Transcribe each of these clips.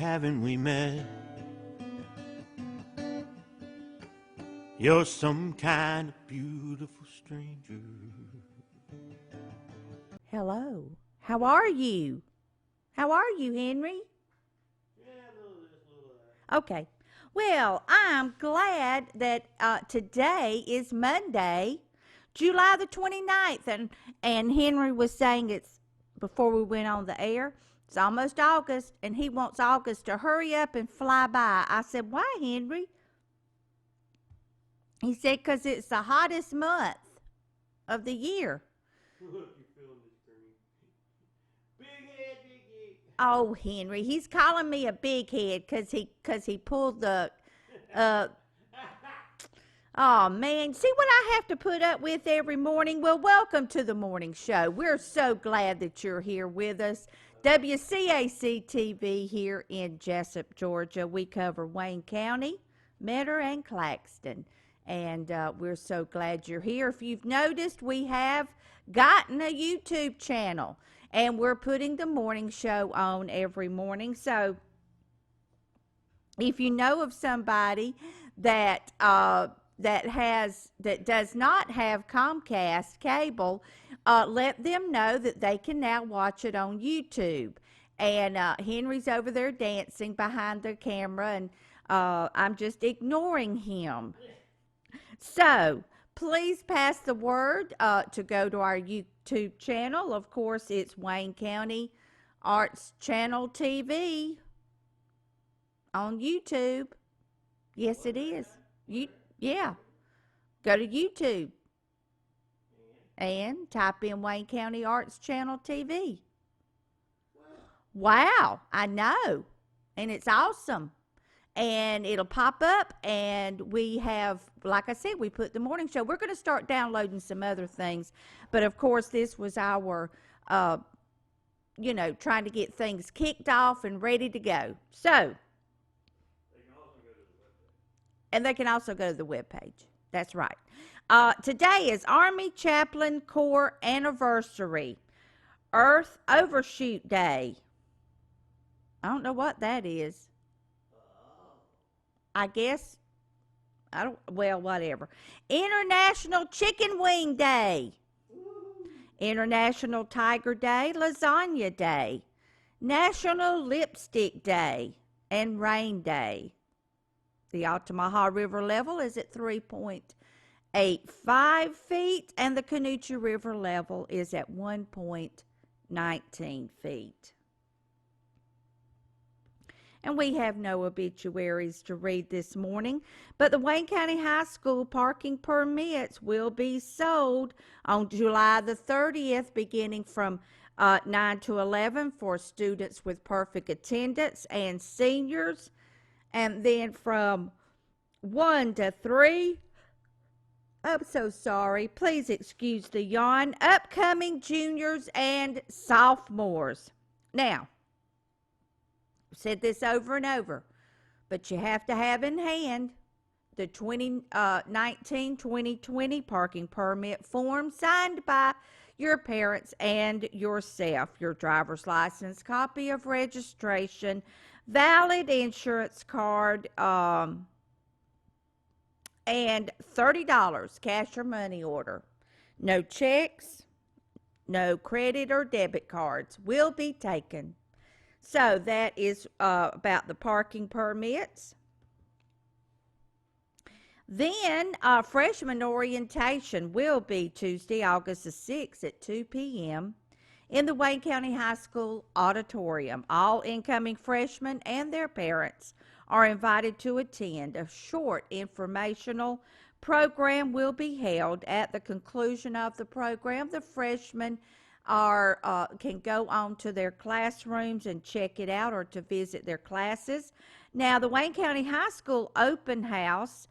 haven't we met? You're some kind of beautiful stranger. Hello. How are you? How are you, Henry? Yeah, a little this, a little that. Okay. Well, I'm glad that today is Monday, July the 29th. And Henry was saying it's before we went on the air. It's almost August, and he wants August to hurry up and fly by. I said, why, Henry? He said, because it's the hottest month of the year. Look, you're feeling this cream. Big head, Vickie. Oh, Henry, he's calling me a big head because he pulled the uh, oh, man. See what I have to put up with every morning? Well, welcome to the morning show. We're so glad that you're here with us. WCAC TV here in Jessup, Georgia. We cover Wayne County, Metter, and Claxton. And we're so glad you're here. If you've noticed, we have gotten a YouTube channel. And we're putting the morning show on every morning. So if you know of somebody that that does not have Comcast cable, let them know that they can now watch it on YouTube. And Henry's over there dancing behind the camera, and I'm just ignoring him. So please pass the word to go to our YouTube channel. Of course, it's Wayne County Arts Channel TV on YouTube. Yes, it is. Yeah. Go to YouTube and type in Wayne County Arts Channel TV. Wow, I know. And it's awesome. And it'll pop up, and we have, like I said, we put the morning show. We're going to start downloading some other things. But, of course, this was our, trying to get things kicked off and ready to go. So, and they can also go to the webpage. That's right. Today is Army Chaplain Corps Anniversary, Earth Overshoot Day. I don't know what that is. I guess, whatever. International Chicken Wing Day. International Tiger Day, Lasagna Day, National Lipstick Day, and Rain Day. The Altamaha River level is at 3.85 feet, and the Canoocha River level is at 1.19 feet. And we have no obituaries to read this morning, but the Wayne County High School parking permits will be sold on July the 30th, beginning from 9 to 11 for students with perfect attendance and seniors, and then from 1 to 3, I'm so sorry, please excuse the yawn, upcoming juniors and sophomores. Now, I've said this over and over, but you have to have in hand the 2019-2020 parking permit form signed by your parents and yourself, your driver's license, copy of registration, valid insurance card, and $30 cash or money order. No checks, no credit or debit cards will be taken. So that is about the parking permits. Then freshman orientation will be Tuesday, August the 6th at 2 p.m. in the Wayne County High School auditorium. All incoming freshmen and their parents are invited to attend. A short informational program will be held. At the conclusion of the program, the freshmen can go on to their classrooms and check it out, or to visit their classes. Now, the Wayne County High School open house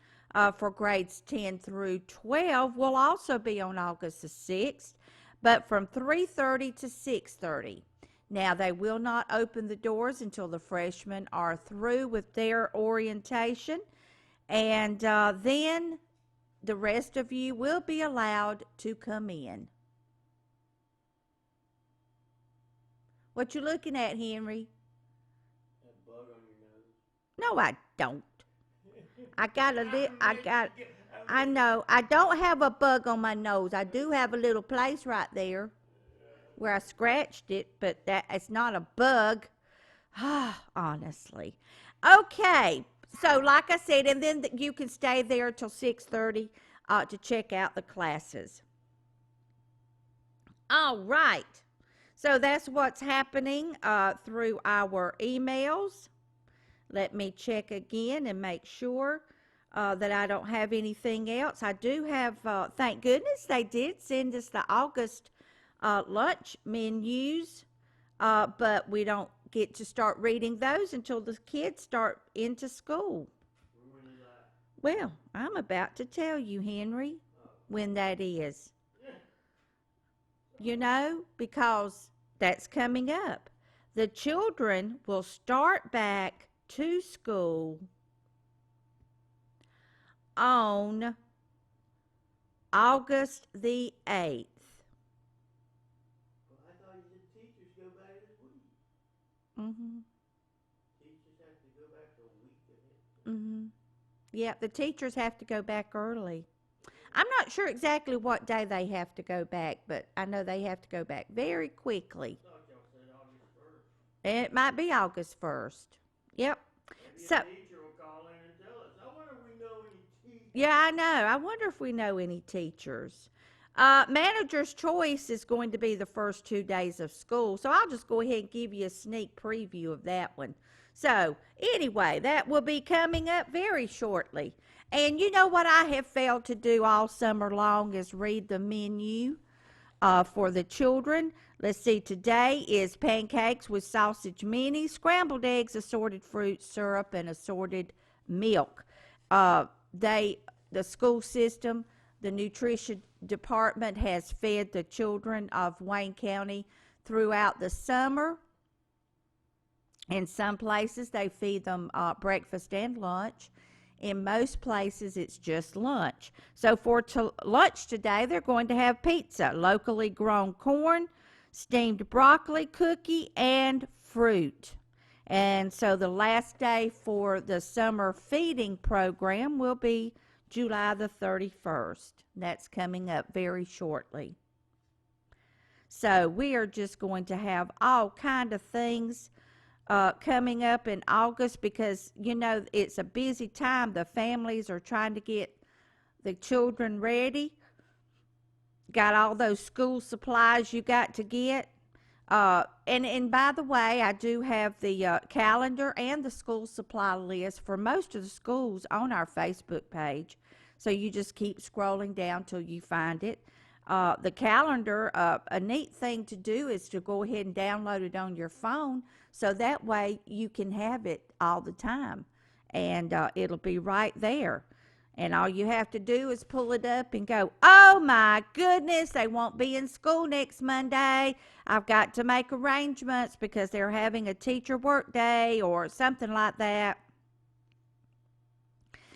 for grades 10 through 12 will also be on August the 6th, but from 3:30 to 6:30. Now, they will not open the doors until the freshmen are through with their orientation, and then the rest of you will be allowed to come in. What you looking at, Henry? That bug on No, I don't. I got a I li- I meant got, to get. I know. I don't have a bug on my nose. I do have a little place right there where I scratched it, but that it's not a bug. Honestly. Okay. So, like I said, and then you can stay there till 6:30 to check out the classes. All right. So that's what's happening through our emails. Let me check again and make sure that I don't have anything else. I do have, thank goodness, they did send us the August lunch menus, but we don't get to start reading those until the kids start into school. When is that? Well, I'm about to tell you, Henry, when that is. Because that's coming up. The children will start back to school on August the 8th. Well, I thought you said teachers go back this week. Mm-hmm. Teachers have to go back a week ahead. Mm-hmm. Yeah, the teachers have to go back early. I'm not sure exactly what day they have to go back, but I know they have to go back very quickly. I thought y'all said August 1st. It might be August 1st. Yep. Maybe So, a teacher will call in and tell us. I wonder if we know any teachers. yeah, I know. I wonder if we know any teachers. Manager's choice is going to be the first 2 days of school, so I'll just go ahead and give you a sneak preview of that one. So, anyway, that will be coming up very shortly. And you know what I have failed to do all summer long is read the menu for the children. Let's see, today is pancakes with sausage minis, scrambled eggs, assorted fruit syrup, and assorted milk. They, the school system, the nutrition department has fed the children of Wayne County throughout the summer. In some places, they feed them breakfast and lunch. In most places, it's just lunch. So for lunch today, they're going to have pizza, locally grown corn, steamed broccoli, cookie, and fruit. And so the last day for the summer feeding program will be July the 31st. That's coming up very shortly. So we are just going to have all kind of things coming up in August because, it's a busy time. The families are trying to get the children ready. Got all those school supplies you got to get. And by the way, I do have the calendar and the school supply list for most of the schools on our Facebook page. So you just keep scrolling down till you find it. The calendar, a neat thing to do is to go ahead and download it on your phone so that way you can have it all the time. And it'll be right there. And all you have to do is pull it up and go, oh my goodness, they won't be in school next Monday. I've got to make arrangements because they're having a teacher work day or something like that.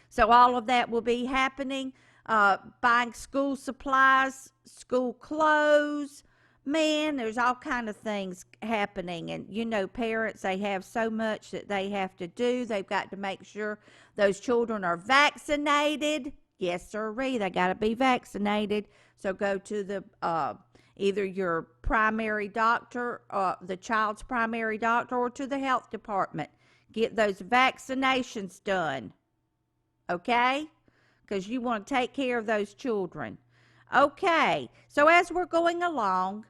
So all of that will be happening. Buying school supplies, school clothes. Man, there's all kind of things happening. And, parents, they have so much that they have to do. They've got to make sure those children are vaccinated. Yes, sirree, they got to be vaccinated. So go to the either your primary doctor, the child's primary doctor, or to the health department. Get those vaccinations done. Okay? Because you want to take care of those children. Okay, so as we're going along,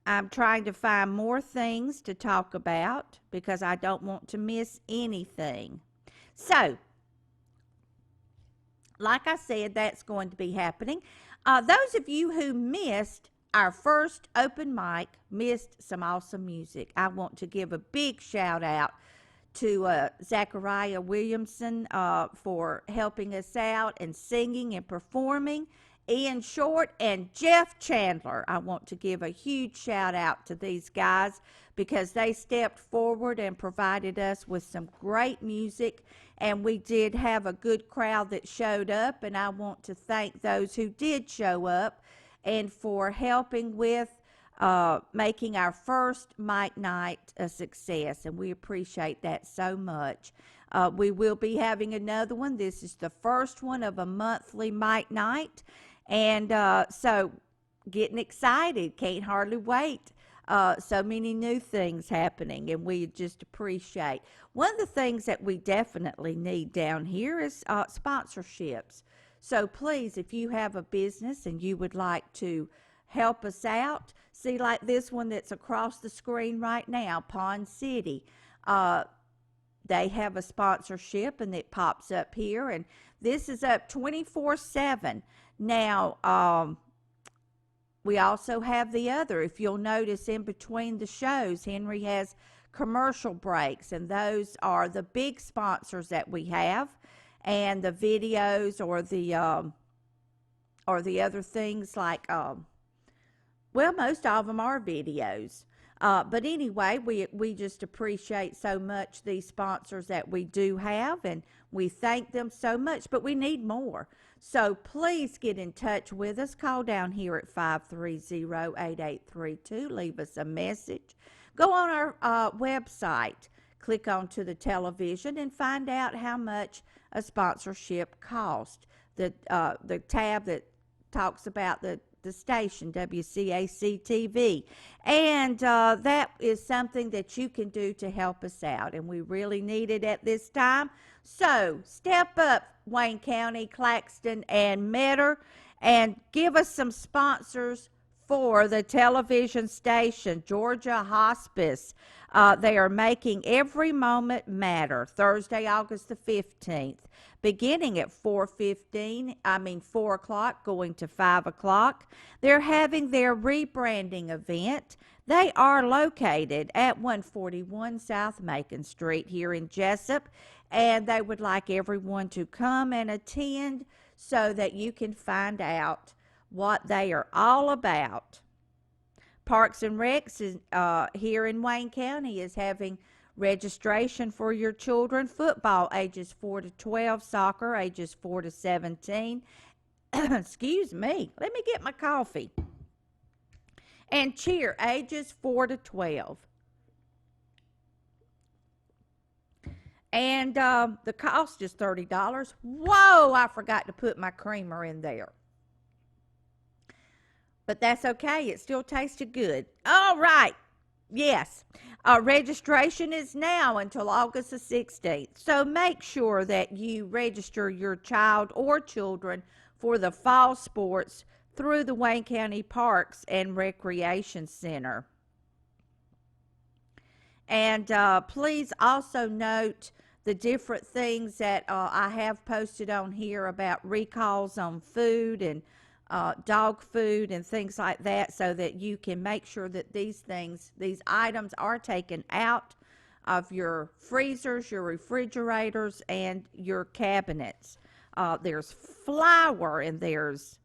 I'm trying to find more things to talk about because I don't want to miss anything. So, like I said, that's going to be happening. Those of you who missed our first open mic, missed some awesome music. I want to give a big shout out to Zachariah Williamson for helping us out and singing and performing. Ian Short and Jeff Chandler. I want to give a huge shout out to these guys because they stepped forward and provided us with some great music, and we did have a good crowd that showed up, and I want to thank those who did show up and for helping with making our first Mike Night a success, and we appreciate that so much. We will be having another one. This is the first one of a monthly Mike Night, and so getting excited. Can't hardly wait. So many new things happening, and we just appreciate. One of the things that we definitely need down here is sponsorships. So please, if you have a business and you would like to help us out, see like this one that's across the screen right now, Pond City. They have a sponsorship and it pops up here, and this is up 24/7. Now, we also have the other. If you'll notice in between the shows, Henry has commercial breaks, and those are the big sponsors that we have, and the videos or the other things like well, most of them are videos. But anyway, we just appreciate so much these sponsors that we do have, and we thank them so much, but we need more. So please get in touch with us. Call down here at 530-8832. Leave us a message. Go on our website, click onto the television, and find out how much a sponsorship costs. The tab that talks about the station, WCAC TV. And that is something that you can do to help us out, and we really need it at this time. So step up, Wayne County, Claxton, and Metter, and give us some sponsors for the television station, Georgia Hospice. They are making every moment matter. Thursday, August the 15th, beginning at 4 o'clock, going to 5 o'clock. They're having their rebranding event. They are located at 141 South Macon Street here in Jessup, and they would like everyone to come and attend so that you can find out what they are all about. Parks and Recs is, here in Wayne County is having registration for your children. Football ages 4 to 12, soccer ages 4 to 17. Excuse me, let me get my coffee. And cheer ages 4 to 12. And the cost is $30. Whoa, I forgot to put my creamer in there. But that's okay. It still tasted good. All right. Yes. Registration is now until August the 16th. So make sure that you register your child or children for the fall sports through the Wayne County Parks and Recreation Center. And please also note the different things that I have posted on here about recalls on food and dog food and things like that, so that you can make sure that these items are taken out of your freezers, your refrigerators, and your cabinets. There's flour and there's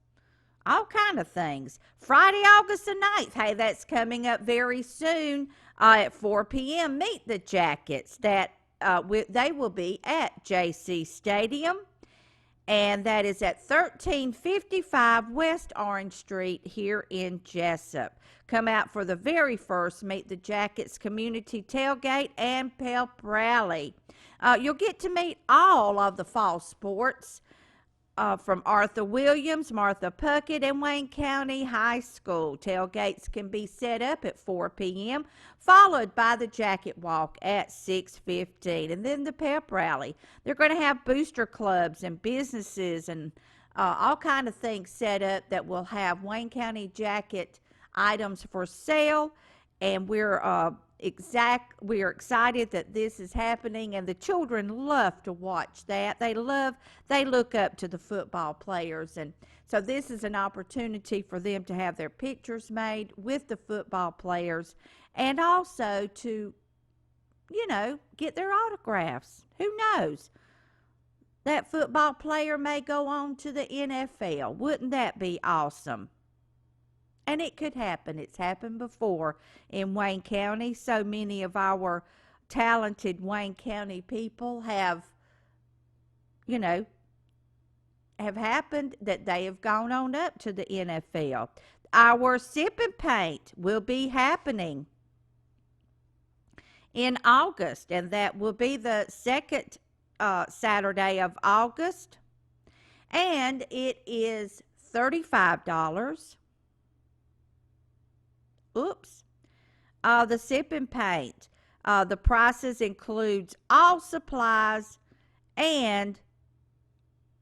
all kind of things. Friday, August the 9th. Hey, that's coming up very soon at 4 p.m. Meet the Jackets. They will be at JC Stadium. And that is at 1355 West Orange Street here in Jessup. Come out for the very first Meet the Jackets community tailgate and pep rally. You'll get to meet all of the fall sports from Arthur Williams, Martha Puckett, and Wayne County High School. Tailgates can be set up at 4 p.m., followed by the Jacket Walk at 6:15, and then the pep rally. They're going to have booster clubs and businesses and all kind of things set up that will have Wayne County Jacket items for sale, and we're excited that this is happening, and the children love to watch that. They look up to the football players, and so this is an opportunity for them to have their pictures made with the football players, and also to, get their autographs. Who knows? That football player may go on to the NFL. Wouldn't that be awesome? And it could happen. It's happened before in Wayne County. So many of our talented Wayne County people have happened that they have gone on up to the NFL. our sip and paint will be happening in August, and that will be the second Saturday of August, and it is $35. Oops. The sip and paint. The prices includes all supplies and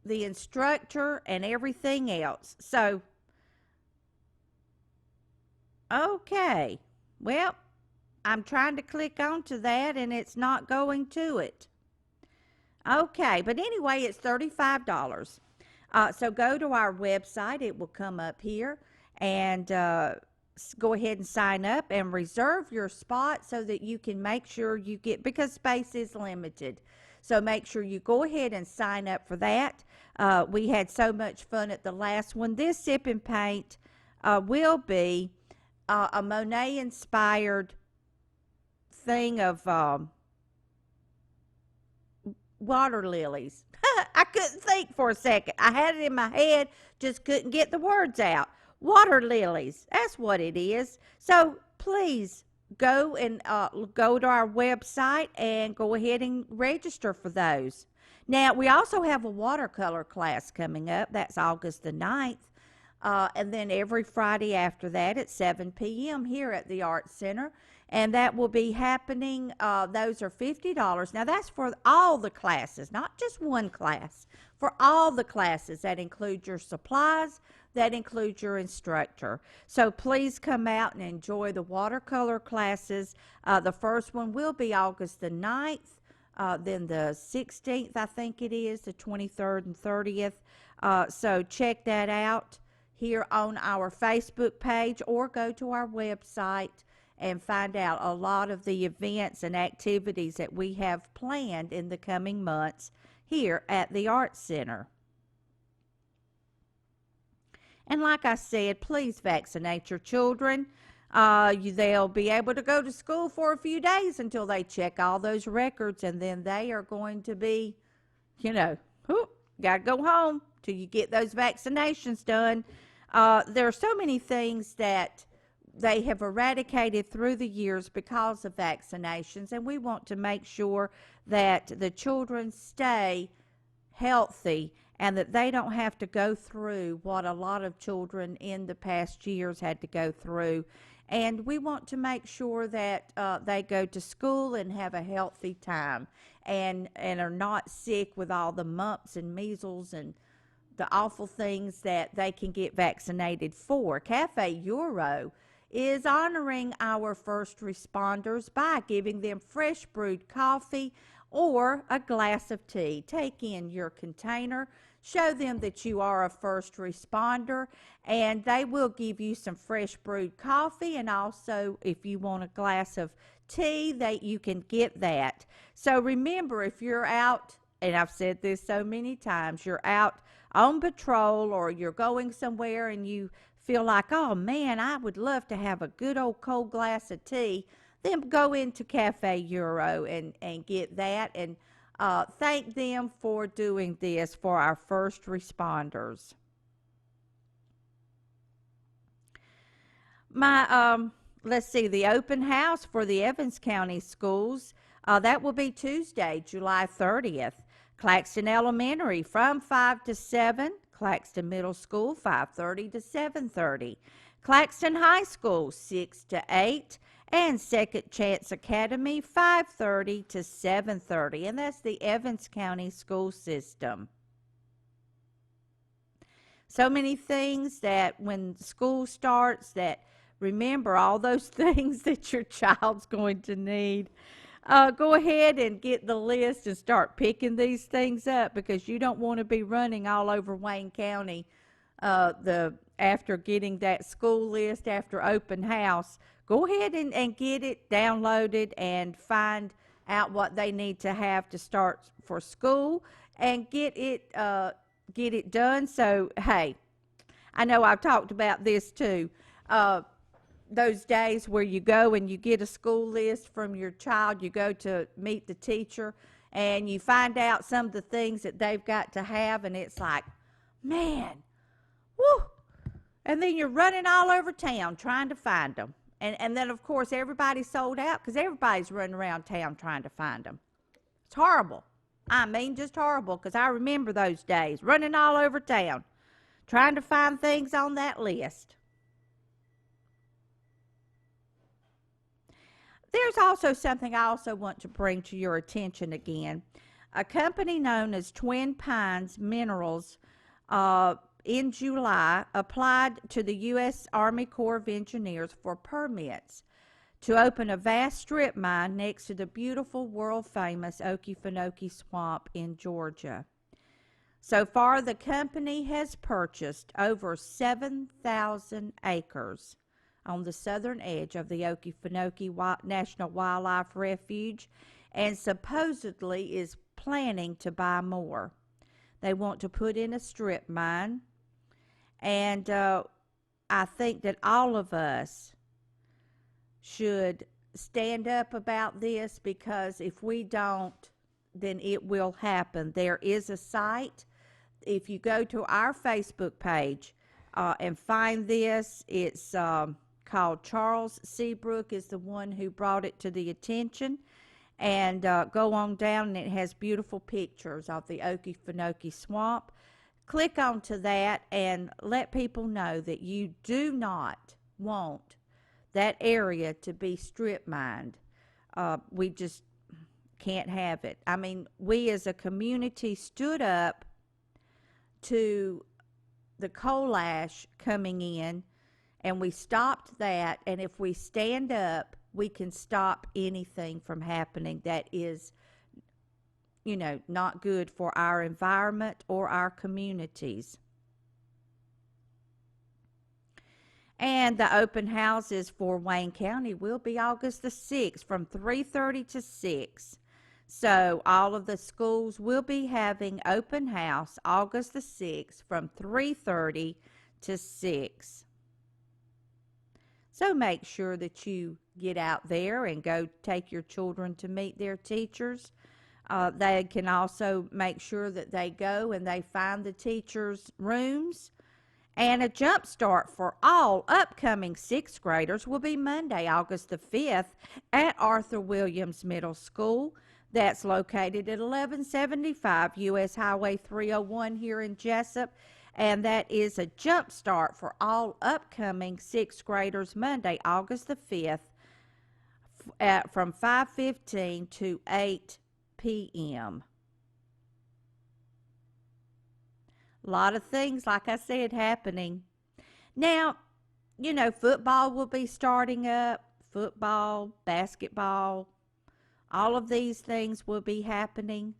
the instructor and everything else. So, okay. Well, I'm trying to click onto that and it's not going to it. Okay, but anyway, it's $35. So go to our website. It will come up here, and go ahead and sign up and reserve your spot so that you can make sure you get, because space is limited. So make sure you go ahead and sign up for that. We had so much fun at the last one. This sip and paint will be a Monet-inspired thing of water lilies. I couldn't think for a second. I had it in my head, just couldn't get the words out. Water lilies, that's what it is. So please go and go to our website and go ahead and register for those. Now, we also have a watercolor class coming up. That's August the 9th. And then every Friday after that at 7 p.m. here at the Art Center. And that will be happening. Those are $50. Now, that's for all the classes, not just one class. For all the classes, that includes your supplies, that includes your instructor. So please come out and enjoy the watercolor classes. The first one will be August the 9th. Then the 16th, I think it is, the 23rd and 30th. So check that out here on our Facebook page, or go to our website and find out a lot of the events and activities that we have planned in the coming months here at the Art Center. And like I said, please vaccinate your children. They'll be able to go to school for a few days until they check all those records, and then they are going to be, got to go home till you get those vaccinations done. There are so many things that they have eradicated through the years because of vaccinations, and we want to make sure that the children stay healthy and that they don't have to go through what a lot of children in the past years had to go through. And we want to make sure that they go to school and have a healthy time, and are not sick with all the mumps and measles and the awful things that they can get vaccinated for. Cafe Euro is honoring our first responders by giving them fresh brewed coffee or a glass of tea. Take in your container, show them that you are a first responder, and they will give you some fresh brewed coffee, and also if you want a glass of tea, that you can get that. So remember, if you're out, and I've said this so many times, you're out on patrol or you're going somewhere and you feel like, oh man, I would love to have a good old cold glass of tea, then go into Cafe Euro and get that, and thank them for doing this for our first responders. Let's see, the open house for the Evans County schools, that will be Tuesday, July 30th. Claxton Elementary from 5 to 7. Claxton Middle School, 5:30 to 7:30. Claxton High School, 6 to 8. And Second Chance Academy, 5:30 to 7:30. And that's the Evans County school system. So many things that when school starts, that remember all those things that your child's going to need. Go ahead and get the list and start picking these things up, because you don't want to be running all over Wayne County after getting that school list after open house. Go ahead and get it downloaded and find out what they need to have to start for school and get it done. So, hey, I know I've talked about this too. Those days where you go and you get a school list from your child, you go to meet the teacher and you find out some of the things that they've got to have, and it's like, man, whoo, And then you're running all over town trying to find them. And then, of course, everybody's sold out because everybody's running around town trying to find them. It's horrible. I mean, just horrible, because I remember those days, running all over town, trying to find things on that list. There's also something I also want to bring to your attention again. A company known as Twin Pines Minerals in July applied to the U.S. Army Corps of Engineers for permits to open a vast strip mine next to the beautiful world-famous Okefenokee Swamp in Georgia. So far, the company has purchased over 7,000 acres on the southern edge of the Okefenokee National Wildlife Refuge, and supposedly is planning to buy more. They want to put in a strip mine, and I think that all of us should stand up about this, because if we don't, then it will happen. There is a site. If you go to our Facebook page and find this, it's called Charles Seabrook is the one who brought it to the attention. And go on down, and it has beautiful pictures of the Okefenokee Swamp. Click onto that and let people know that you do not want that area to be strip mined. We just can't have it. I mean, we as a community stood up to the coal ash coming in, and we stopped that. And if we stand up, we can stop anything from happening that is, not good for our environment or our communities. And the open houses for Wayne County will be August the 6th from 3:30 to 6. So all of the schools will be having open house August the 6th from 3:30 to 6. So make sure that you get out there and go take your children to meet their teachers. They can also make sure that they go and they find the teachers' rooms. And a jump start for all upcoming 6th graders will be Monday, August the 5th at Arthur Williams Middle School. That's located at 1175 U.S. Highway 301 here in Jessup. And that is a jump start for all upcoming 6th graders Monday, August the 5th from 5:15 to 8 p.m. A lot of things, like I said, happening. Now, football will be starting up. Football, basketball, all of these things will be happening.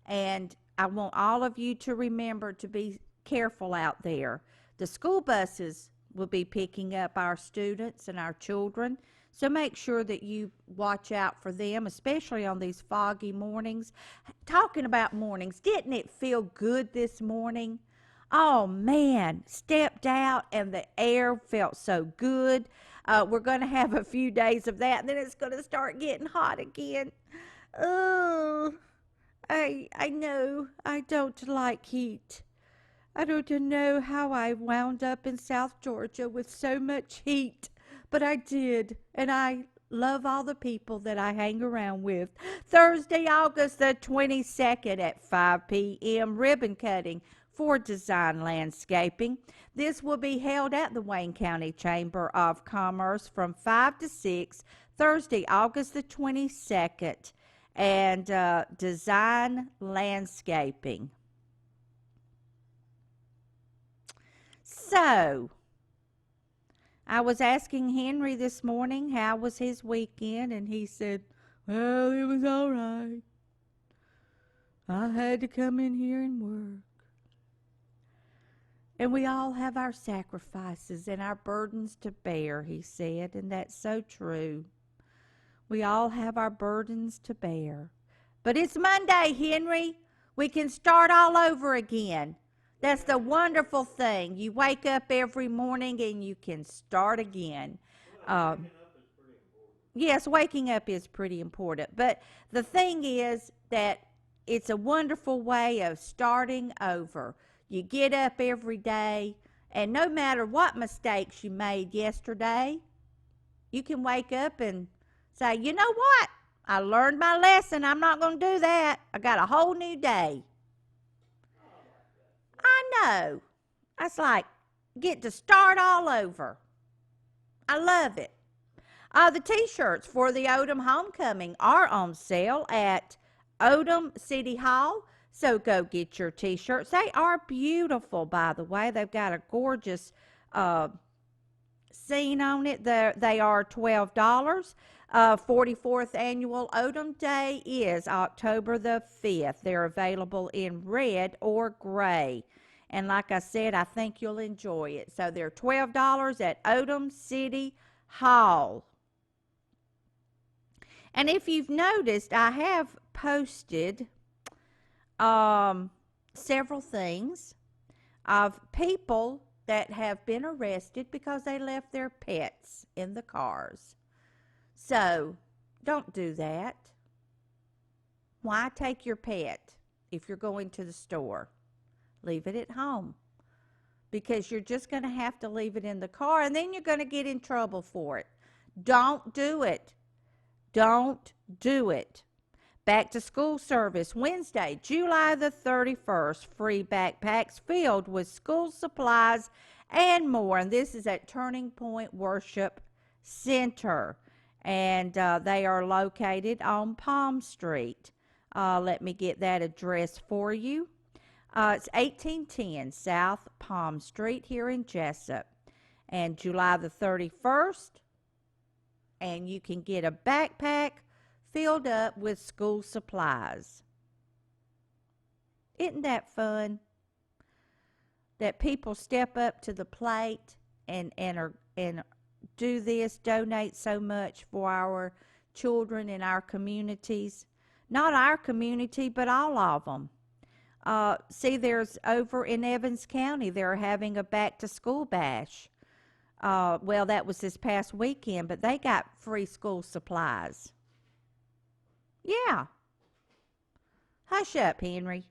And I want all of you to remember to be careful out there. The school buses will be picking up our students and our children. So make sure that you watch out for them, especially on these foggy mornings. Talking about mornings, didn't it feel good this morning? Oh, man, stepped out and the air felt so good. We're going to have a few days of that, and then it's going to start getting hot again. Oh, I know I don't like heat. I don't know how I wound up in South Georgia with so much heat, but I did, and I love all the people that I hang around with. Thursday, August the 22nd at 5 p.m., ribbon cutting for Design Landscaping. This will be held at the Wayne County Chamber of Commerce from 5 to 6, Thursday, August the 22nd, and Design Landscaping. So, I was asking Henry this morning how was his weekend, and he said, well, it was all right. I had to come in here and work. And we all have our sacrifices and our burdens to bear, he said, and that's so true. We all have our burdens to bear. But it's Monday, Henry. We can start all over again. That's the wonderful thing. You wake up every morning and you can start again. Yes, waking up is pretty important. But the thing is that it's a wonderful way of starting over. You get up every day And no matter what mistakes you made yesterday, you can wake up and say, you know what? I learned my lesson. I'm not going to do that. I got a whole new day. I know. That's like get to start all over. I love it. The t-shirts for the Odom Homecoming are on sale at Odom City Hall. So go get your t-shirts. They are beautiful, by the way. They've got a gorgeous scene on it. They are $12. 44th annual Odom Day is October the 5th. They're available in red or gray. And like I said, I think you'll enjoy it. So they're $12 at Odom City Hall. And if you've noticed, I have posted several things of people that have been arrested because they left their pets in the cars. So don't do that. Why take your pet if you're going to the store? Leave it at home, because you're just going to have to leave it in the car, and then you're going to get in trouble for it. Don't do it. Don't do it. Back to school service Wednesday, July the 31st. Free backpacks filled with school supplies and more. And this is at Turning Point Worship Center. And they are located on Palm Street. Let me get that address for you. It's 1810 South Palm Street here in Jessup. And July the 31st. And you can get a backpack filled up with school supplies. Isn't that fun? That people step up to the plate and do this, donate so much for our children in our communities. Not our community, but all of them. See, there's over in Evans County, they're having a back-to-school bash. Well, that was this past weekend, but they got free school supplies. Yeah. Hush up, Henry.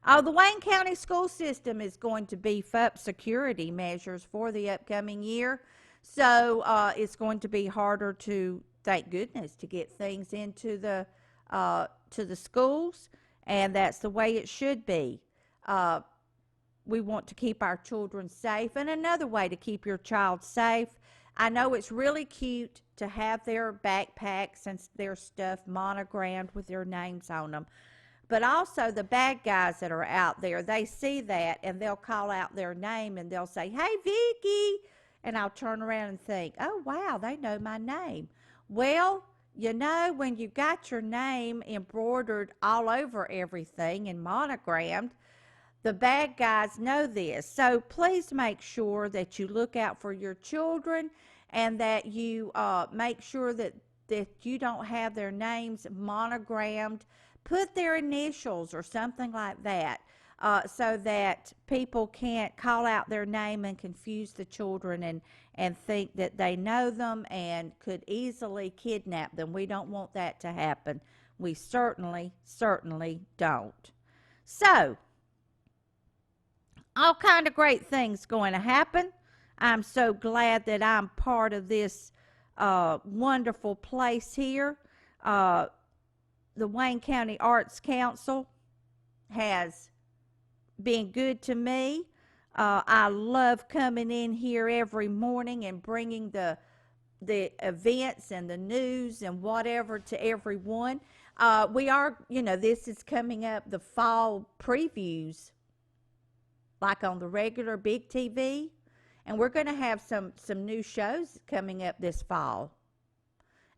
The Wayne County school system is going to beef up security measures for the upcoming year. So it's going to be harder to, thank goodness, to get things into the schools. And that's the way it should be. We want to keep our children safe. And another way to keep your child safe, I know it's really cute to have their backpacks and their stuff monogrammed with their names on them. But also the bad guys that are out there, they see that and they'll call out their name and they'll say, hey, Vickie. And I'll turn around and think, oh, wow, they know my name. Well, you know, when you got your name embroidered all over everything and monogrammed, the bad guys know this. So please make sure that you look out for your children and that you make sure that you don't have their names monogrammed. Put their initials or something like that so that people can't call out their name and confuse the children and think that they know them and could easily kidnap them. We don't want that to happen. We certainly don't. So, all kind of great things going to happen. I'm so glad that I'm part of this wonderful place here. The Wayne County Arts Council has been good to me. I love coming in here every morning and bringing the events and the news and whatever to everyone. We are, this is coming up, the fall previews, like on the regular big TV. And we're going to have some new shows coming up this fall.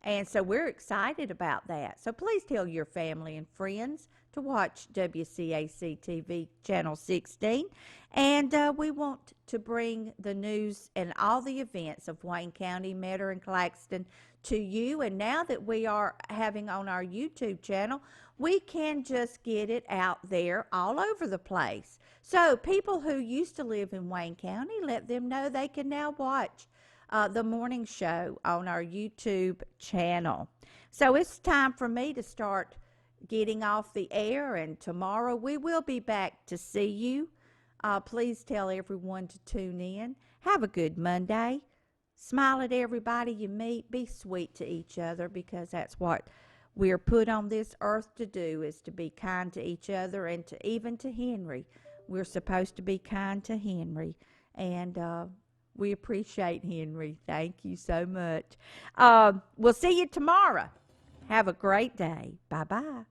And so we're excited about that. So please tell your family and friends to watch WCAC TV Channel 16. And we want to bring the news and all the events of Wayne County, Metter, and Claxton to you. And now that we are having on our YouTube channel, we can just get it out there all over the place. So people who used to live in Wayne County, let them know they can now watch the morning show on our YouTube channel. So it's time for me to start getting off the air, and tomorrow we will be back to see you Please tell everyone to tune in. Have a good Monday. Smile at everybody you meet. Be sweet to each other, because that's what we're put on this earth to do, is to be kind to each other, and to even to Henry. We're supposed to be kind to Henry. And we appreciate Henry. Thank you so much. We'll see you tomorrow. Have a great day. Bye bye.